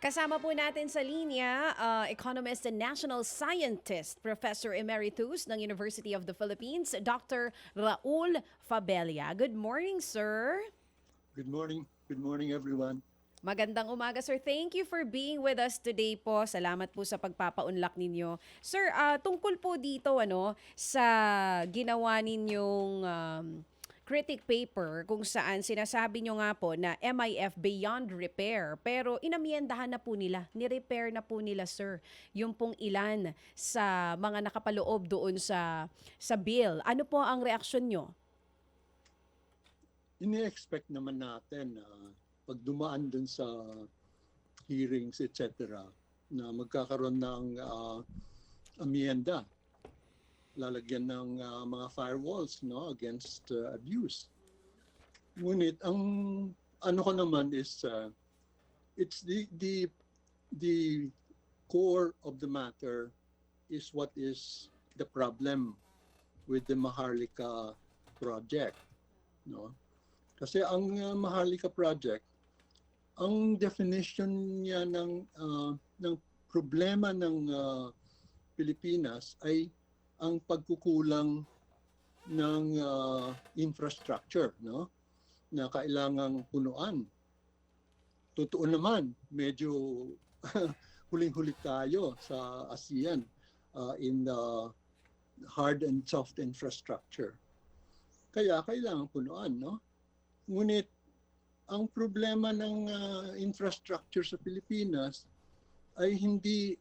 Kasama po natin sa linya, economist and national scientist, Professor Emeritus ng University of the Philippines, Dr. Raul Fabella. Good morning, sir. Good morning. Good morning, everyone. Magandang umaga, sir. Thank you for being with us today po. Salamat po sa pagpapaunlak ninyo. Sir, tungkol po dito sa ginawa ninyong critic paper kung saan sinasabi nyo nga po na MIF beyond repair, pero inamyendahan na po nila, ni-repair na po nila, sir, yung pong ilan sa mga nakapaloob doon sa bill. Ano po ang reaksyon nyo? Ini-expect naman natin na pag dumaan dun sa hearings, etc., na magkakaroon ng amyenda, lalagyan ng mga firewalls against abuse. Ngunit ang ano ko naman is it's the core of the matter is what is the problem with the Maharlika project, no? Kasi ang Maharlika project, ang definition niya ng problema ng Pilipinas ay ang pagkukulang ng infrastructure, no, na kailangang punuan. Totoo naman, medyo huling-huli tayo sa ASEAN in the hard and soft infrastructure. Kaya kailangan punuan, no? Ngunit ang problema ng infrastructure sa Pilipinas ay hindi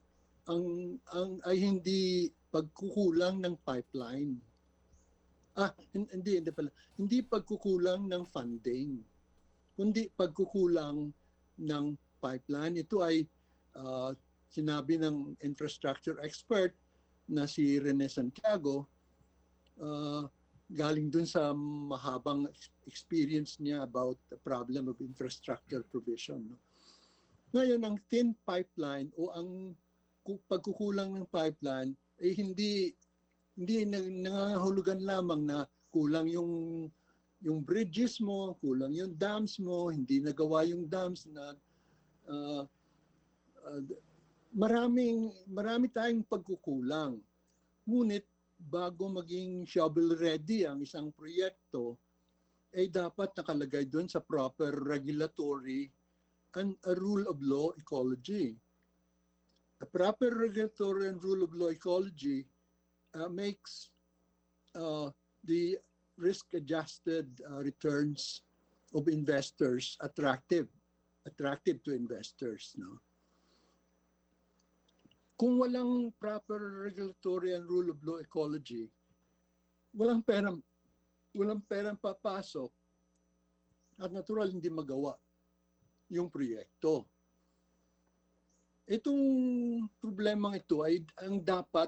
hindi pagkukulang ng pipeline. Hindi pala. Hindi pagkukulang ng funding, kundi pagkukulang ng pipeline. Ito ay sinabi ng infrastructure expert na si Rene Santiago, galing dun sa mahabang experience niya about the problem of infrastructure provision. No? Ngayon, ang thin pipeline o ang pagkukulang ng pipeline ay hindi nangangahulugan lamang na kulang yung bridges mo, kulang yung dams mo, hindi nagawa yung dams na marami tayong pagkukulang. Ngunit bago maging shovel ready ang isang proyekto, ay dapat nakalagay doon sa proper regulatory and a rule of law ecology. A proper regulatory and rule of law ecology makes the risk-adjusted returns of investors attractive to investors. No? Kung walang proper regulatory and rule of law ecology, walang perang papasok at natural hindi magawa yung proyekto. Itong problemang ito ay ang dapat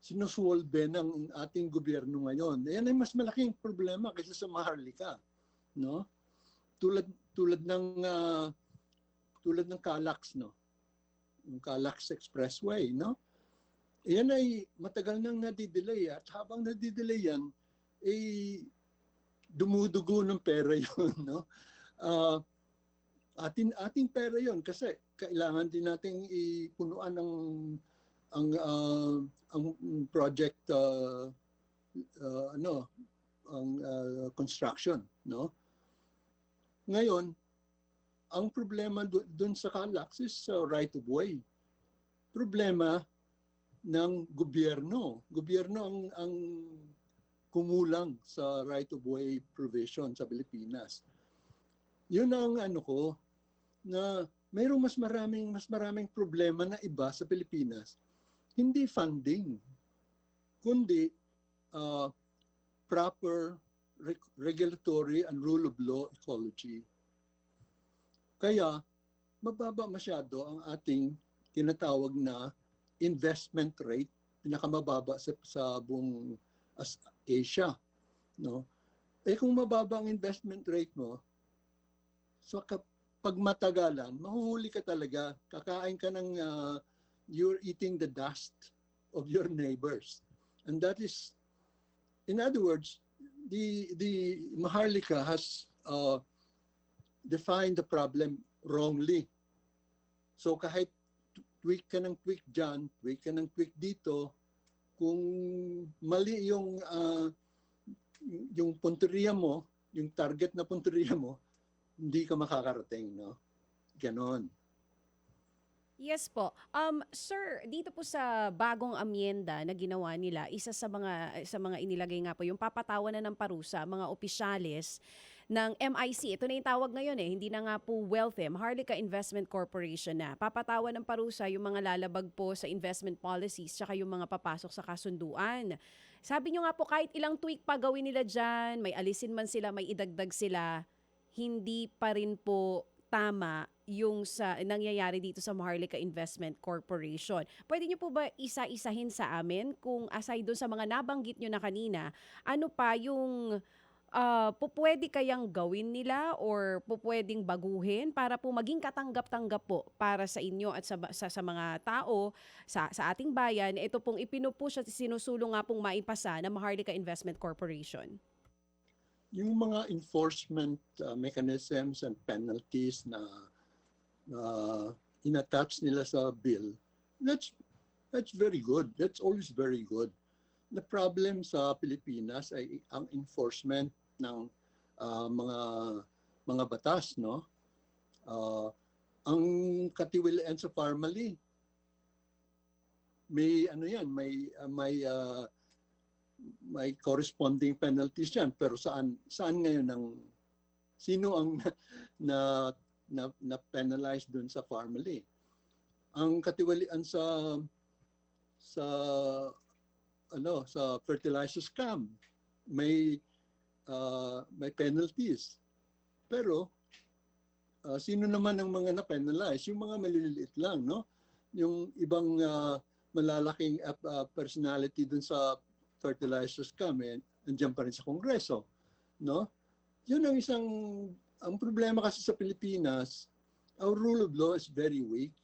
sinusolve ng ating gobyerno ngayon. Yan ay mas malaking problema kaysa sa Maharlika, no? Tulad ng Calax, no? Yung Calax Expressway, no? Yan ay matagal nang nadidelay at habang nadidelay yan, dumudugo ng pera yun, no? Ating pera yon kasi kailangan din nating ipunuan ang project construction, no? Ngayon, ang problema doon sa Calax is right of way. Problema ng gobyerno. Gobyerno ang kumulang sa right of way provision sa Pilipinas. Yun ang na mayroong mas maraming problema na iba sa Pilipinas. Hindi funding, kundi proper regulatory and rule of law ecology. Kaya mababa masyado ang ating tinatawag na investment rate, pinakamababa sa buong Asia, no? Kung mababa ang investment rate mo, so pag matagalan, mahuhuli ka talaga. Kakain ka ng, you're eating the dust of your neighbors. And that is, in other words, the Maharlika has define the problem wrongly. So kahit tweak ka ng tweak dyan, tweak ka ng tweak dito, kung mali yung punteriya mo, yung target na punteriya mo, hindi ka makakarating, no? Ganon. Yes po. Sir, dito po sa bagong amyenda na ginawa nila, isa sa mga inilagay nga po yung papatawan na ng parusa mga opisyales ng MIC. Ito na yung tawag ngayon eh, hindi na nga po Wealth Maharlika Investment Corporation na. Papatawan ng parusa yung mga lalabag po sa investment policies tsaka yung mga papasok sa kasunduan. Sabi nyo nga po kahit ilang tweak pa gawin nila dyan, may alisin man sila, may idagdag sila, hindi pa rin po tama yung sa nangyayari dito sa Maharlika Investment Corporation. Pwede niyo po ba isa-isahin sa amin kung aside doon sa mga nabanggit niyo na kanina, ano pa yung pupwede kayang gawin nila or pupwedeng baguhin para po maging katanggap-tanggap po para sa inyo at sa mga tao sa ating bayan. Ito pong ipinupush at sinusulong nga pong maipasa ng Maharlika Investment Corporation. Yung mga enforcement mechanisms and penalties na inattach nila sa bill, that's very good. That's always very good. The problem sa Pilipinas ay ang enforcement ng mga batas, no? Ang katiwalian sa formally, may ano yan, may corresponding penalties yan, pero saan ngayon sino ang na penalize dun sa formally? Ang katiwalian sa fertilizer scam, may penalties. Pero sino naman ang mga na-penalize? Yung mga maliliit lang, no? Yung ibang malalaking personality dun sa fertilizer scam, nandiyan pa rin sa Kongreso, no? Yun ang problema kasi sa Pilipinas, our rule of law is very weak.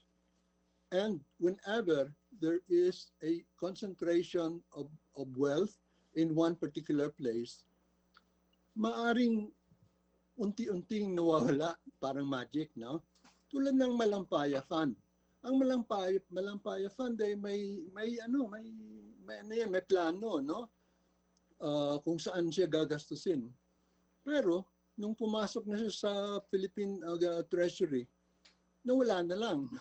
And whenever there is a concentration of wealth in one particular place, maaring unti-unting nawawala, parang magic, no? Tulad ng Malampaya Fund. Ang Malampaya Fund ay may plano, no? Kung saan siya gagastusin. Pero nung pumasok na siya sa Philippine Treasury, nawala na lang.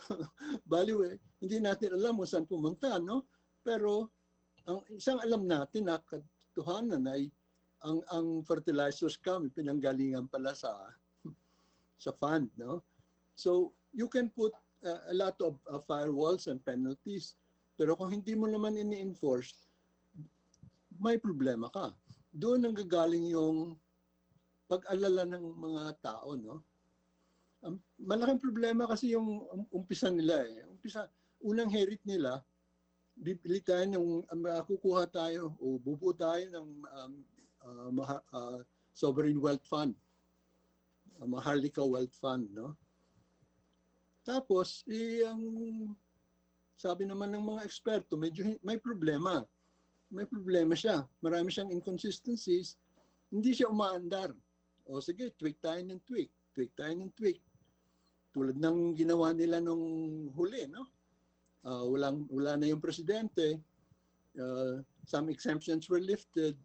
Baliw, hindi natin alam kung saan pumunta, no? Pero ang isang alam natin na katotohanan ay ang fertilizer scam pinanggalingan pala sa fund, no? So you can put a lot of firewalls and penalties, pero kung hindi mo naman ini-enforce, may problema ka. Doon ang gagaling yung pag-alala ng mga tao, no? Malaking problema kasi yung umpisa nila eh. Unang herit nila, bibili tayo kukuha tayo o bubuo tayo ng sovereign wealth fund, Maharlika Wealth Fund, no? Tapos, ang sabi naman ng mga eksperto, medyo may problema. May problema siya. Marami siyang inconsistencies. Hindi siya umaandar. O sige, tweak tayo ng tweak. Tweak tayo ng tweak. Tulad ng ginawa nila nung huli, no? Wala na yung presidente. Some exemptions were lifted,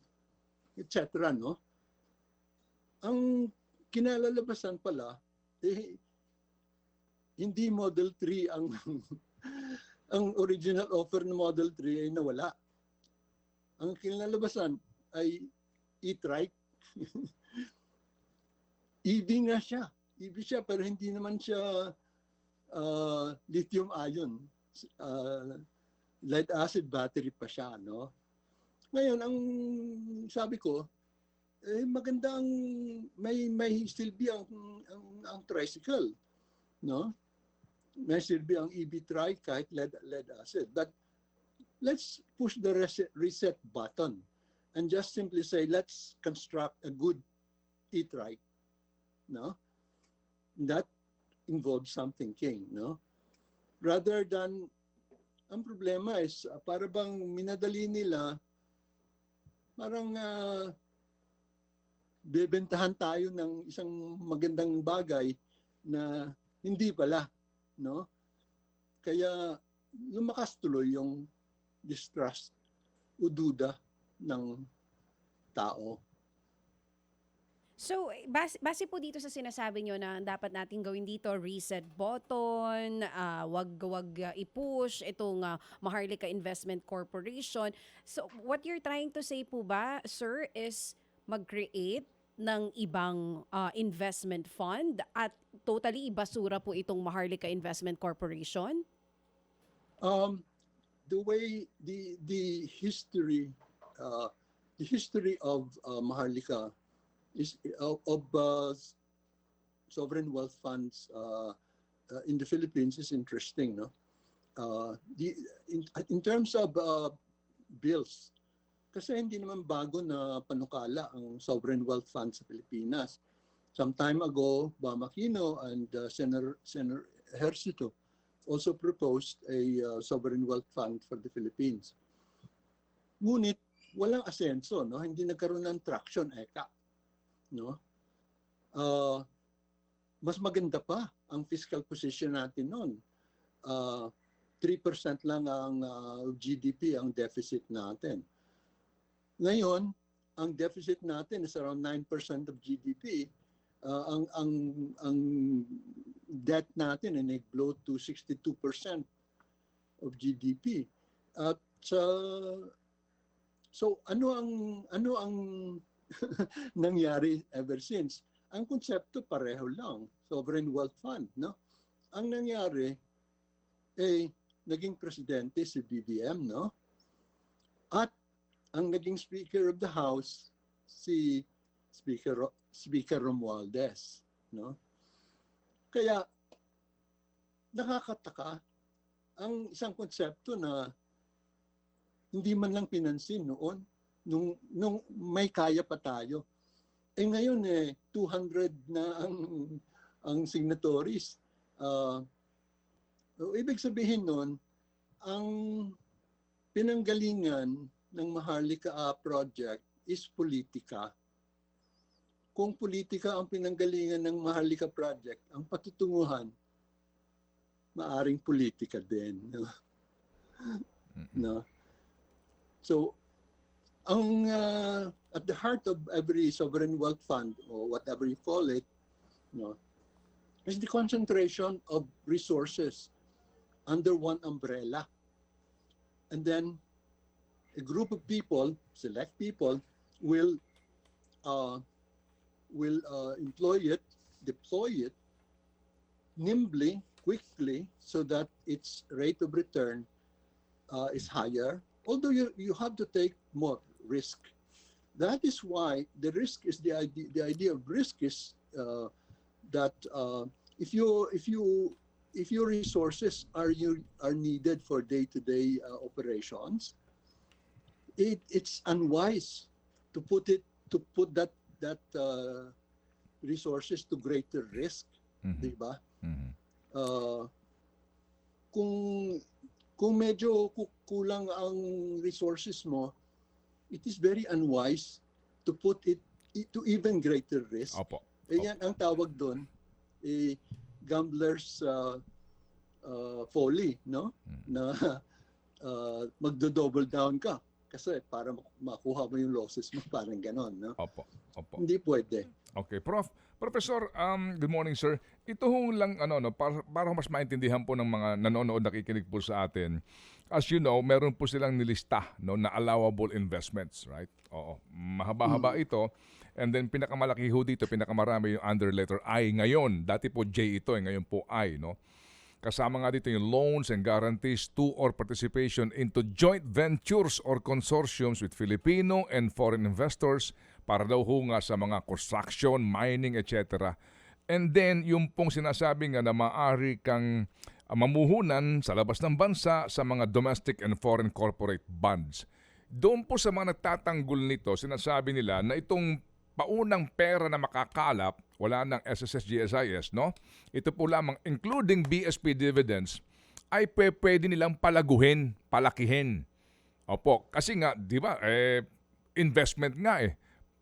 etc., no? Ang kinalalabasan pala, hindi Model 3 ang original offer ng Model 3 ay nawala. Ang kinalabasan ay e-trike. EV nga siya. EV siya pero hindi naman siya lithium ion. Lead acid battery pa siya, no? Ngayon, ang sabi ko, maganda may silbi ang tricycle, no? May silbi ang EV trike kahit lead acid. But let's push the reset button and just simply say, let's construct a good e-trike, no? That involves some thinking, no? Rather than, ang problema is, para bang minadali nila, parang bebentahan tayo ng isang magandang bagay na hindi pala, no? Kaya lumakas tuloy yung distrust o duda ng tao. So, base po dito sa sinasabi nyo na dapat natin gawin dito, reset button, wag i-push itong Maharlika Investment Corporation. So, what you're trying to say po ba, sir, is mag-create ng ibang investment fund at totally ibasura po itong Maharlika Investment Corporation? The way the history of Maharlika is of sovereign wealth funds in the Philippines is interesting, no? In terms of bills, kasi hindi naman bago na panukala ang sovereign wealth fund sa Pilipinas. Some time ago, Bam Aquino and Senator Ejercito also proposed a sovereign wealth fund for the Philippines. Ngunit walang asenso, no? Hindi nagkaroon ng traction, eka. No? Mas maganda pa ang fiscal position natin noon. 3% lang ang GDP ang deficit natin. Ngayon, ang deficit natin is around 9% of GDP. Ang debt natin ay nag-blow to 62% of GDP. At so ano ang nangyari ever since? Ang konsepto pareho lang, sovereign wealth fund, no? Ang nangyari naging presidente si BBM, no? At ang naging Speaker of the House si Speaker Romualdez, no? Kaya nakakataka ang isang konsepto na hindi man lang pinansin noon nung may kaya pa tayo. Ngayon 200 na ang signatories. Ibig sabihin nun, ang pinanggalingan ng Maharlika project is politika. Kung politika ang pinanggalingan ng Maharlika project, ang patutunguhan maaring politika din, no? No? So at the heart of every sovereign wealth fund or whatever you call it, no, is the concentration of resources under one umbrella. And then a group of people, select people, will employ it, deploy it nimbly, quickly, so that its rate of return is higher. Although you have to take more risk. That is why the risk is the idea of risk is that if your resources are needed for day-to-day operations, it's unwise to put that resources to greater risk, di ba? Kung medyo kulang ang resources mo, it is very unwise to put it to even greater risk. Opo. Yan ang tawag doon, gambler's folly, no? Na magdo-double down ka kasi para makuha mo yung losses mo, parang ganon, no? Opo. Hindi pwede. Okay, Professor, good morning, sir. Ito hong lang para mas maintindihan po ng mga nanonood, nakikinig po sa atin. As you know, meron po silang nilista, no, na allowable investments, right? Oo. Mahaba-haba ito. And then pinakamalaki ho dito, pinakamarami yung under letter I ngayon. Dati po J ito, ngayon po I, no? Kasama nga dito yung loans and guarantees to or participation into joint ventures or consortiums with Filipino and foreign investors para daw ho nga sa mga construction, mining, etc. And then yung pong sinasabi nga na maaari kang mamuhunan sa labas ng bansa sa mga domestic and foreign corporate bonds. Doon po sa mga nagtatanggol nito, sinasabi nila na itong paunang pera na makakalap, wala ng SSS, GSIS, no? Ito po lamang, including BSP dividends, ay pwede nilang palaguhin, palakihin. Opo, kasi nga, di ba, investment nga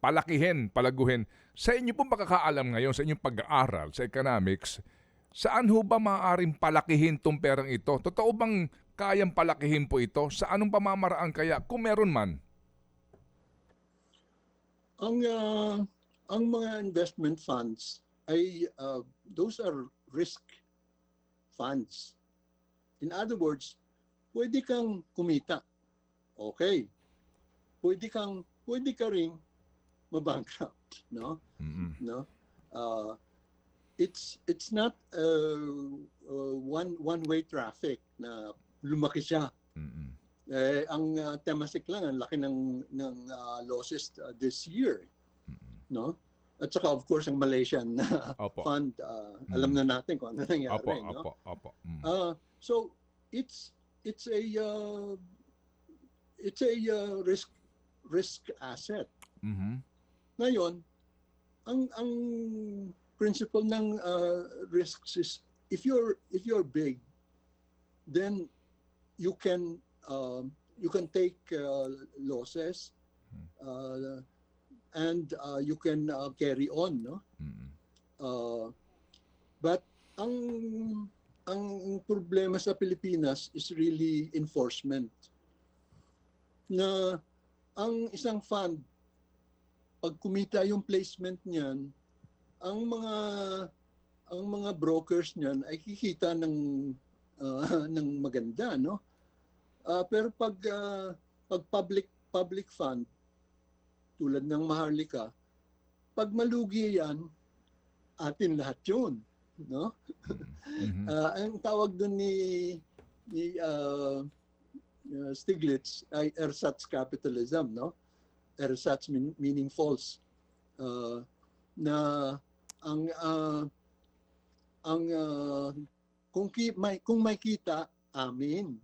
palaguhin. Sa inyo pong pagkakaalam ngayon, sa inyong pag-aaral sa economics, saan ho ba maaaring palakihin tong perang ito? Totoo bang kayang palakihin po ito? Sa anong pamamaraan kaya, kung meron man? Ang ang mga investment funds ay those are risk funds. In other words, pwede kang kumita. Okay. Pwede ka ring mabankrupt, no? Mm-mm. No? It's not one-way traffic na lumaki siya. Mm-mm. Ang Temasek lang, ang laki ng losses this year, no? At saka of course ang Malaysian Opo. fund, alam na natin kung ano nangyari, no? Opo. So it's a risk asset. Mm-hmm. Ngayon, ang principle ng risks is if you're big, then you can take losses and you can carry on, no? Mm-hmm. But ang problema sa Pilipinas is really enforcement. Na ang isang fund, pag kumita yung placement niyan, ang mga brokers niyan ay kikita ng maganda, no? Pero pag public fund tulad ng Maharlika, pag malugi yan, atin lahat 'yun, no? Mm-hmm. Ang tawag doon ni Stiglitz ay ersatz capitalism, no? Ersatz meaning false. Na kung may kita, amin.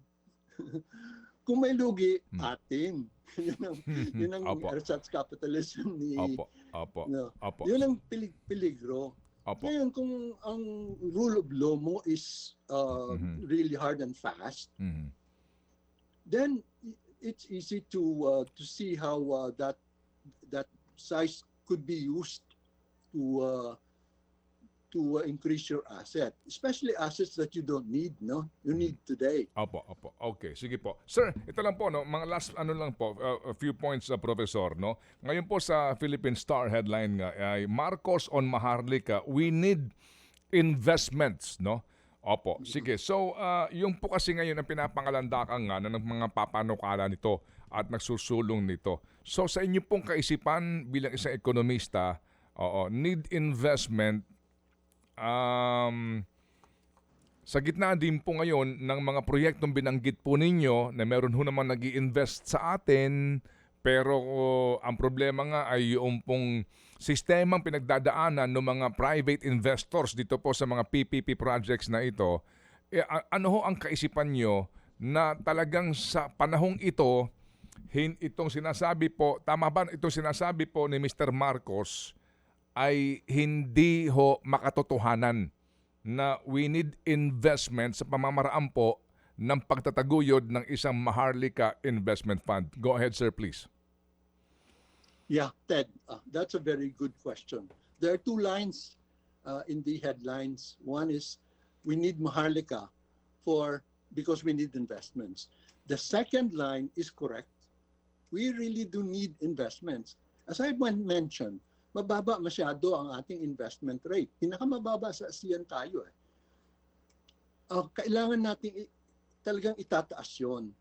Kung may lugi, atin. yun ang ersatz capitalism ni Opo. Yun ang peligro. Opo. Ngayon, kung ang rule of law mo is really hard and fast, then it's easy to see how that size could be used to increase your asset, especially assets that you don't need, no? You need today. Opo. Okay, sige po. Sir, ito lang po, no, mga last lang po, a few points, Professor, no? Ngayon po sa Philippine Star headline nga ay Marcos on Maharlika, we need investments, no? Opo, sige. So, yung po kasi ngayon ang pinapangalandakan nga ng mga papanukala nito at nagsusulong nito. So, sa inyo pong kaisipan bilang isang ekonomista, need investment. Sa gitna din po ngayon ng mga proyektong binanggit po ninyo na meron ho naman nag-i-invest sa atin, pero ang problema nga ay yung pong sistemang pinagdadaanan ng mga private investors dito po sa mga PPP projects na ito. Ano ho ang kaisipan nyo na talagang sa panahong ito, itong sinasabi po, tama ba itong sinasabi po ni Mr. Marcos ay hindi ho makatotohanan na we need investment sa pamamaraan po ng pagtataguyod ng isang Maharlika Investment Fund. Go ahead, sir, please. Yeah, Ted, that's a very good question. There are two lines in the headlines. One is we need Maharlika because we need investments. The second line is correct. We really do need investments. As I mentioned, mababa masyado ang ating investment rate. Pinakamababa sa ASEAN tayo. Kailangan natin talagang itataas yun.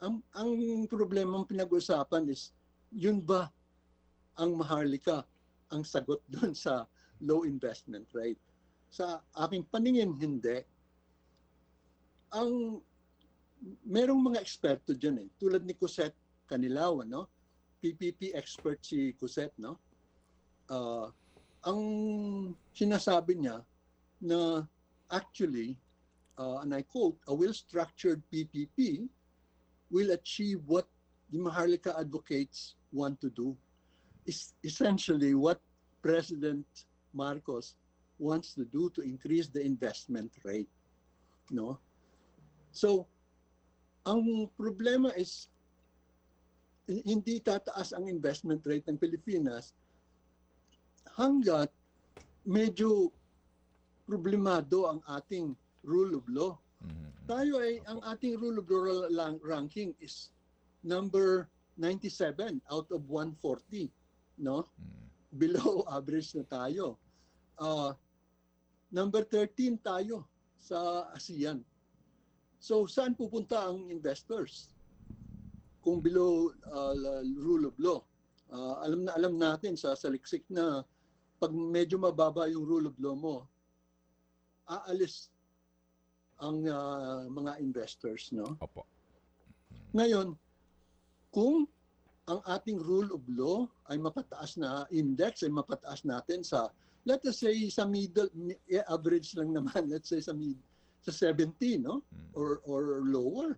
Ang problemang pinag-usapan is, yun ba ang Maharlika ang sagot doon sa low investment rate? Sa aking paningin, hindi. Merong mga eksperto dyan tulad ni Cosette Canilaw, no? PPP expert si Cosette, no? Ang sinasabi niya na actually, and I quote, a well-structured PPP will achieve what the Maharlika advocates want to do. Is essentially what President Marcos wants to do to increase the investment rate. No? So, ang problema is hindi tataas ang investment rate ng Pilipinas hanggat medyo problemado ang ating rule of law. Tayo ay, ang ating rule of law ranking is number 97 out of 140, no? Below average na tayo. Number 13 tayo sa ASEAN. So saan pupunta ang investors kung below rule of law? Alam natin sa saliksik na pag medyo mababa yung rule of law mo, aalis ang mga investors, no? Opo. Ngayon, kung ang ating rule of law ay mapataas na index, ay mapataas natin sa, let us say, sa middle, average lang naman, let's say sa 70, no? Or lower.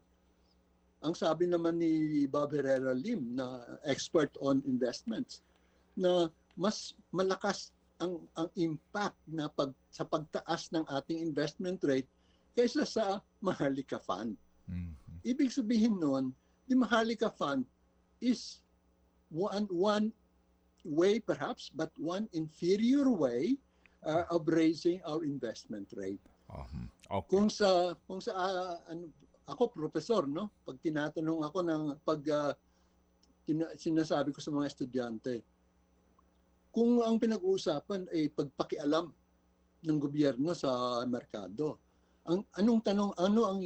Ang sabi naman ni Bob Herrera Lim, na expert on investments, na mas malakas ang impact na sa pagtaas ng ating investment rate kaysa sa Maharlika Fund. Ibig sabihin nun, the Maharlika Fund is one way perhaps, but one inferior way of raising our investment rate. Okay. Kung sa ako professor, no? Pag tinatanong ako sinasabi ko sa mga estudyante, kung ang pinag-uusapan ay pagpakialam ng gobyerno sa merkado, ano ang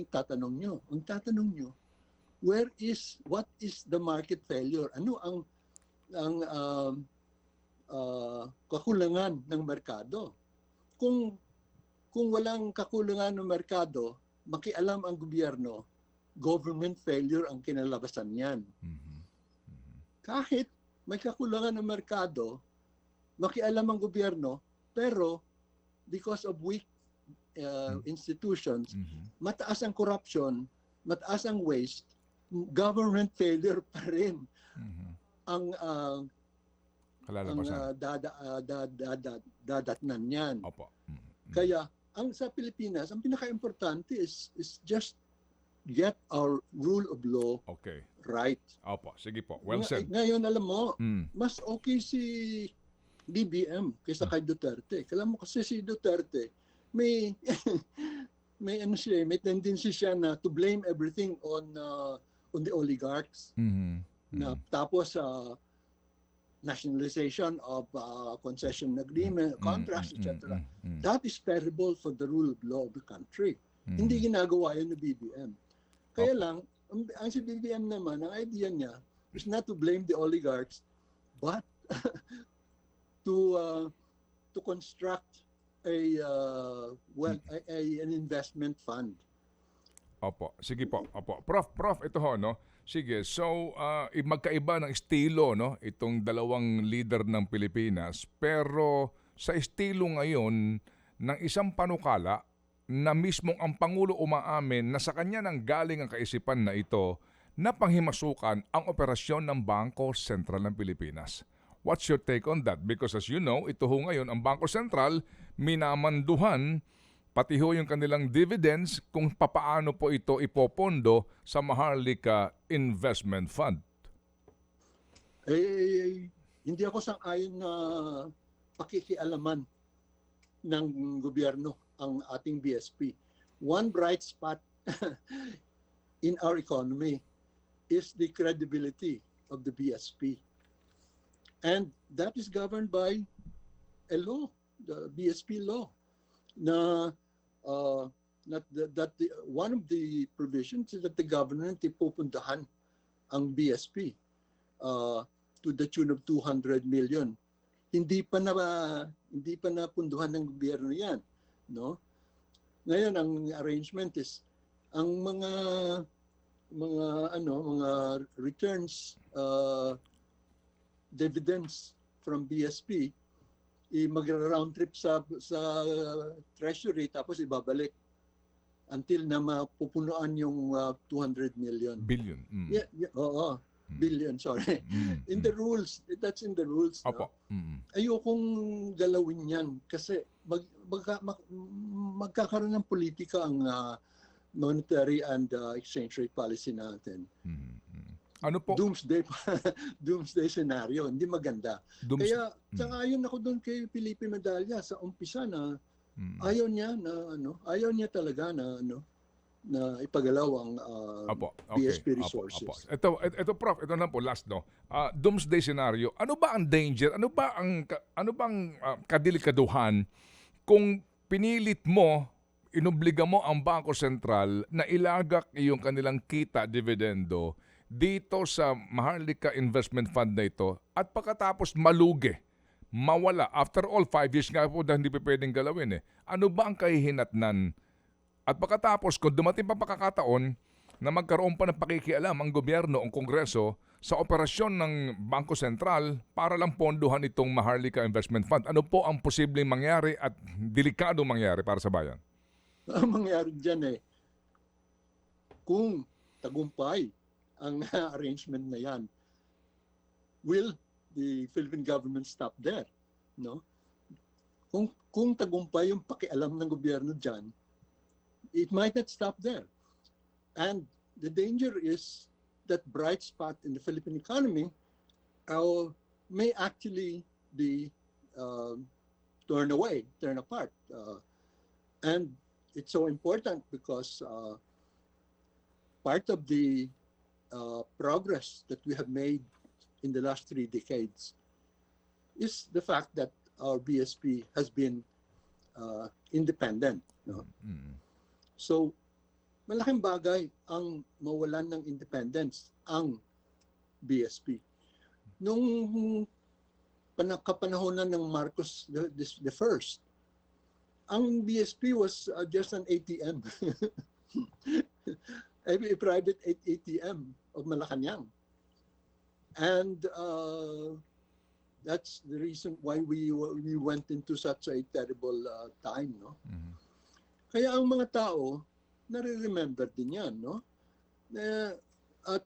tatanong nyo? Ang tatanong nyo, what is the market failure? Ano ang kakulangan ng merkado? Kung walang kakulangan ng merkado, makialam ang gobyerno, government failure ang kinalabasan niyan. Kahit may kakulangan ng merkado, makialam ang gobyerno, pero because of weak institutions, mataas ang corruption, mataas ang waste, government failure pa rin ang dadatnan niyan. Opo. Kaya sa Pilipinas, ang pinaka-importante is just get our rule of law right. Opo, sige po. Well said. Ngayon, alam mo, mas okay si BBM kaysa kay Duterte. Alam mo kasi si Duterte, may may tendency siya na to blame everything on the oligarchs. Na tapos nationalization of concession agreement, contracts, etc. That is terrible for the rule of law of the country. Hindi ginagawa yun ng BBM. Kaya lang, ang si BBM naman, ang idea niya is not to blame the oligarchs, but to construct an investment fund. Opo, sige po. Opo. Prof, ito ho, no? Sige, so magkaiba ng estilo, no? Itong dalawang leader ng Pilipinas, pero sa estilo ngayon ng isang panukala na mismong ang Pangulo umaamin na sa kanya nang galing ang kaisipan na ito na panghimasukan ang operasyon ng Bangko Sentral ng Pilipinas. What's your take on that? Because as you know, ito ho ngayon, ang Bangko Sentral minamanduhan pati ho yung kanilang dividends kung papaano po ito ipopondo sa Maharlika Investment Fund. Hindi ako sang-ayon na pakikialaman ng gobyerno ang ating BSP. One bright spot in our economy is the credibility of the BSP. And that is governed by a law, the BSP law, na one of the provisions is that the government ipupuntahan ang BSP to the tune of 200 million. Hindi pa napunduhan ng gobyerno 'yan, no? Ngayon ang arrangement is ang mga returns, dividends from BSP mag-round trip sa treasury tapos ibabalik until na mapupunuan yung 200 million. Billion. Oo. Billion, sorry. In the rules, that's in the rules. Opo. No? Ayokong galawin yan kasi magkakaroon ng politika ang monetary and exchange rate policy natin. Ano po? doomsday doomsday scenario, hindi maganda. Kaya sang-ayon ako doon kay Felipe Medalla sa umpisa na ayaw niya talaga na ipagalaw ang BSP resources. Ito prof, ito na po last no. Doomsday scenario. Ano ba ang danger? Ano bang kadelikaduhan kung pinilit mo, inobliga mo ang Bangko Sentral na ilagak yung kanilang kita dividendo dito sa Maharlika Investment Fund na ito at pagkatapos malugi, mawala. After all, 5 years nga po dahil hindi pa pwedeng galawin eh. Ano ba ang kahihinatnan? At pagkatapos, kung dumating pa pagkakataon na magkaroon pa ng pakikialam ang gobyerno, ang Kongreso, sa operasyon ng Bangko Sentral para lang pondohan itong Maharlika Investment Fund, ano po ang posibleng mangyari at delikadong mangyari para sa bayan? Ang mangyari dyan kung tagumpay ang arrangement na yan, will the Philippine government stop there? No? Kung tagumpay yung pakialam ng gobyerno dyan, it might not stop there. And the danger is that bright spot in the Philippine economy may actually be torn apart. And it's so important because part of the progress that we have made in the last 3 decades is the fact that our BSP has been independent. No? So, malaking bagay ang mawalan ng independence ang BSP. Nung kapanahonan ng Marcos the First, ang BSP was just an ATM. A private ATM of Malacanang. And that's the reason why we went into such a terrible time, no? Kaya ang mga tao nare-remember din yan, no? At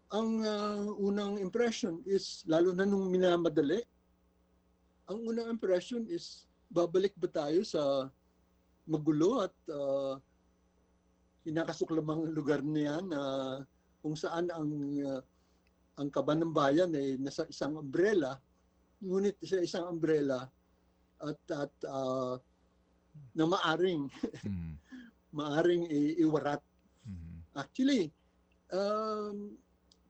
ang unang impression is, lalo na nung minamadali, ang unang impression is, babalik ba tayo sa magulo at kinakasuklamang lugar na yan kung saan ang kaban ng bayan ay nasa isang umbrella, ngunit sa isang umbrella at na maaring iwarat. Actually,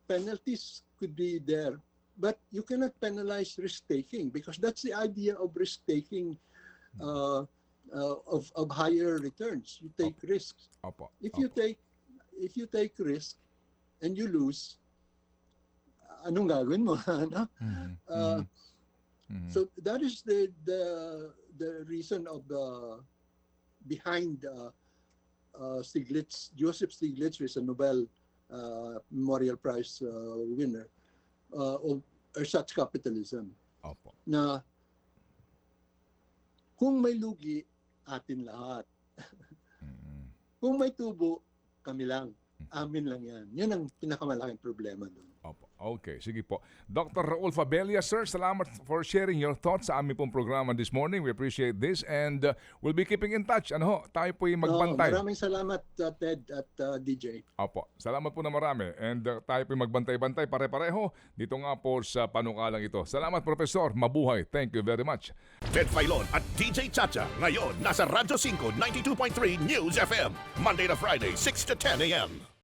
penalties could be there, but you cannot penalize risk-taking because that's the idea of risk-taking of higher returns. You take risks. If you take risk and you lose, anong gagawin mo? No? So that is the reason of behind Stiglitz. Joseph Stiglitz is a Nobel Memorial Prize winner of such capitalism. Na kung may lugi, atin lahat. Kung may tubo, kami lang. Amin lang yan. Yan ang pinakamalaking problema doon. Okay, sige po. Dr. Raul Fabella, sir, salamat for sharing your thoughts sa aming pong programa this morning. We appreciate this and we'll be keeping in touch. Tayo po'y magbantay. Maraming salamat, Ted at DJ. Salamat po na marami. And tayo po'y magbantay-bantay pare-pareho dito nga po sa panukalang ito. Salamat, Professor. Mabuhay. Thank you very much. Ted Filon at DJ Chacha. Ngayon, nasa Radyo 5, 92.3 News FM. Monday to Friday, 6 to 10 a.m.